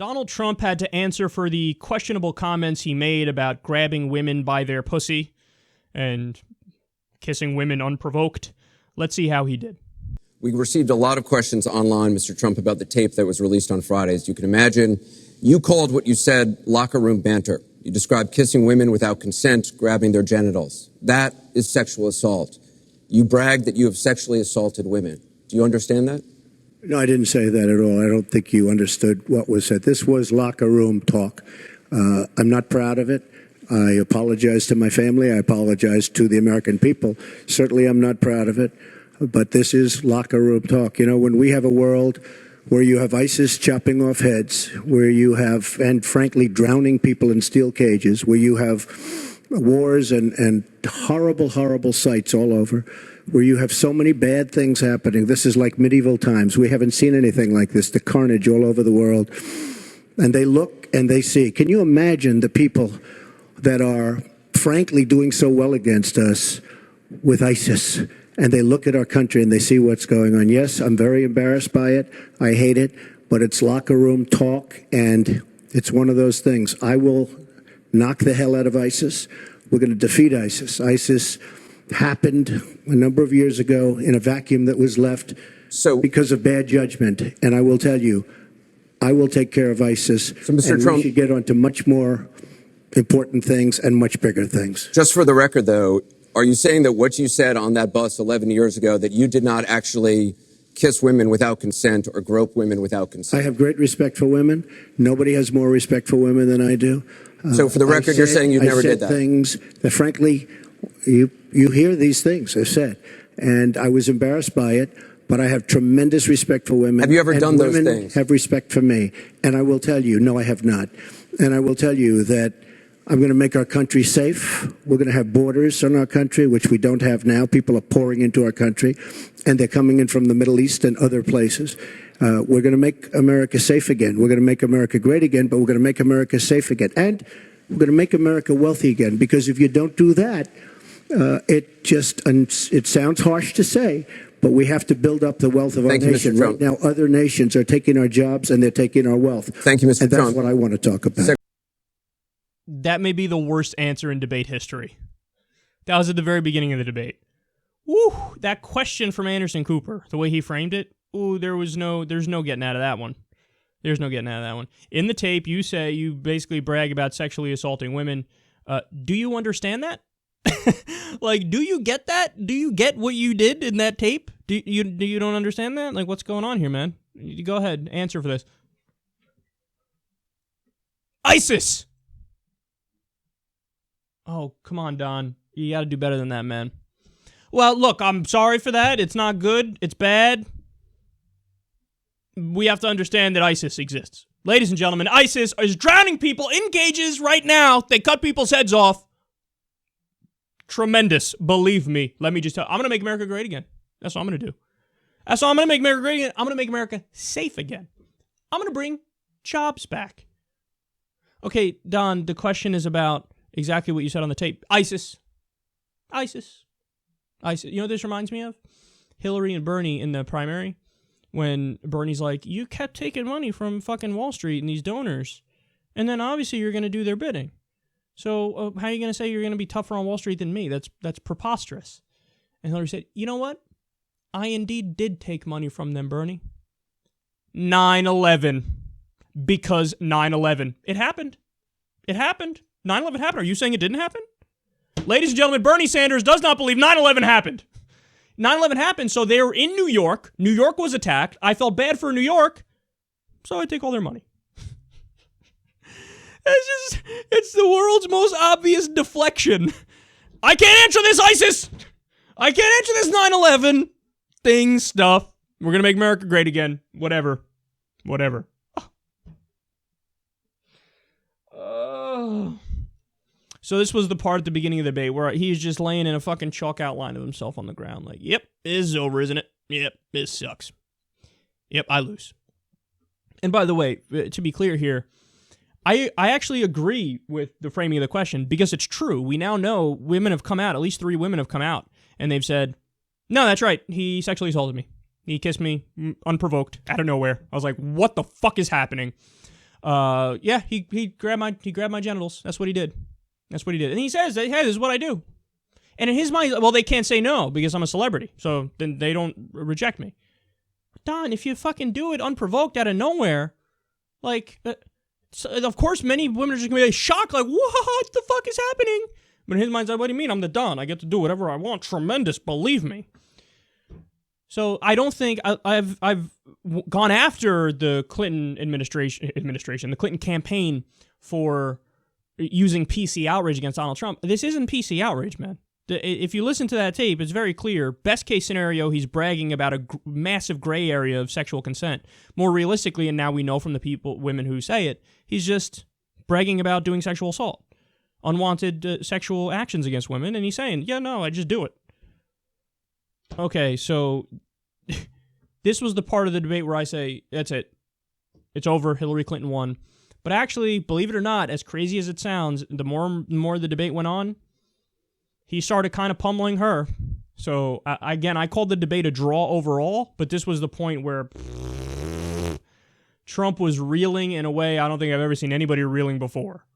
Donald Trump had to answer for the questionable comments he made about grabbing women by their pussy and kissing women unprovoked. Let's see how he did. We received a lot of questions online, Mr. Trump, about the tape that was released on Friday. As you can imagine, you called what you said locker room banter. You described kissing women without consent, grabbing their genitals. That is sexual assault. You bragged that you have sexually assaulted women. Do you understand that? No, I didn't say that at all. I don't think you understood what was said. This was locker room talk. I'm not proud of it. I apologize to my family. I apologize to the American people. Certainly, I'm not proud of it. But this is locker room talk. You know, when we have a world where you have ISIS chopping off heads, where you have, and frankly, drowning people in steel cages, where you have wars and horrible, horrible sights all over, where you have so many bad things happening. This is like medieval times. We haven't seen anything like this, the carnage all over the world. And they look and they see. Can you imagine the people that are frankly doing so well against us with ISIS? And they look at our country and they see what's going on. Yes, I'm very embarrassed by it. I hate it. But it's locker room talk, and it's one of those things. I will knock the hell out of ISIS. We're going to defeat ISIS. ISIS happened a number of years ago in a vacuum that was left because of bad judgment. And I will tell you, I will take care of ISIS. So, Mr. Trump, we should get on to much more important things and much bigger things. Just for the record, though, are you saying that what you said on that bus 11 years ago, that you did not actually kiss women without consent or grope women without consent? I have great respect for women. Nobody has more respect for women than I do. So for the record, you're saying you never did that? Things that, frankly, you hear these things are said. And I was embarrassed by it, but I have tremendous respect for women. Have you ever done those things? Women have respect for me. And I will tell you, no, I have not. And I will tell you that I'm going to make our country safe. We're going to have borders in our country, which we don't have now. People are pouring into our country, and they're coming in from the Middle East and other places. We're going to make America safe again. We're going to make America great again, but we're going to make America safe again. And we're going to make America wealthy again, because if you don't do that, it sounds harsh to say, but we have to build up the wealth of our nation. Right now, other nations are taking our jobs and they're taking our wealth. Thank you, Mr. Trump. And that's what I want to talk about. That may be the worst answer in debate history. That was at the very beginning of the debate. Woo! That question from Anderson Cooper, the way he framed it, there's no getting out of that one. There's no getting out of that one. In the tape, you basically brag about sexually assaulting women. Do you understand that? Like, do you get that? Do you get what you did in that tape? Do you don't understand that? Like, what's going on here, man? You go ahead, answer for this. ISIS! Oh, come on, Don. You got to do better than that, man. Well, look, I'm sorry for that. It's not good. It's bad. We have to understand that ISIS exists. Ladies and gentlemen, ISIS is drowning people in cages right now. They cut people's heads off. Tremendous. Believe me. Let me just tell you. I'm going to make America great again. That's what I'm going to do. That's what I'm going to make America great again. I'm going to make America safe again. I'm going to bring jobs back. Okay, Don, the question is about exactly what you said on the tape. ISIS. You know what this reminds me of? Hillary and Bernie in the primary. When Bernie's like, you kept taking money from fucking Wall Street and these donors. And then obviously you're going to do their bidding. So how are you going to say you're going to be tougher on Wall Street than me? That's preposterous. And Hillary said, you know what? I indeed did take money from them, Bernie. 9/11. Because 9/11. It happened. It happened. 9/11 happened. Are you saying it didn't happen? Ladies and gentlemen, Bernie Sanders does not believe 9/11 happened. 9/11 happened, so they were in New York. New York was attacked. I felt bad for New York, so I take all their money. It's the world's most obvious deflection. I can't answer this, ISIS. I can't answer this 9/11 thing stuff. We're going to make America great again. Whatever. So this was the part at the beginning of the debate where he's just laying in a fucking chalk outline of himself on the ground. Like, yep, this is over, isn't it? Yep, this sucks. Yep, I lose. And by the way, to be clear here, I actually agree with the framing of the question because it's true. We now know women have come out, at least 3 women have come out, and they've said, no, that's right, he sexually assaulted me. He kissed me unprovoked, out of nowhere. I was like, what the fuck is happening? Yeah, he grabbed my genitals. That's what he did. And he says, hey, this is what I do. And in his mind, well, they can't say no because I'm a celebrity, so then they don't reject me. Don, if you fucking do it unprovoked out of nowhere, like, so of course many women are just gonna be like, shocked, like, what the fuck is happening? But in his mind's like, what do you mean? I'm the Don. I get to do whatever I want. Tremendous, believe me. So I don't think I've gone after the Clinton administration, the Clinton campaign for using PC outrage against Donald Trump. This isn't PC outrage, man. If you listen to that tape, it's very clear. Best case scenario, he's bragging about a massive gray area of sexual consent. More realistically, and now we know from the women who say it, he's just bragging about doing sexual assault, unwanted sexual actions against women, and he's saying, yeah, no, I just do it. Okay, so this was the part of the debate where I say, that's it. It's over. Hillary Clinton won. But actually, believe it or not, as crazy as it sounds, the more the debate went on, he started kind of pummeling her. So, again, I called the debate a draw overall, but this was the point where Trump was reeling in a way I don't think I've ever seen anybody reeling before.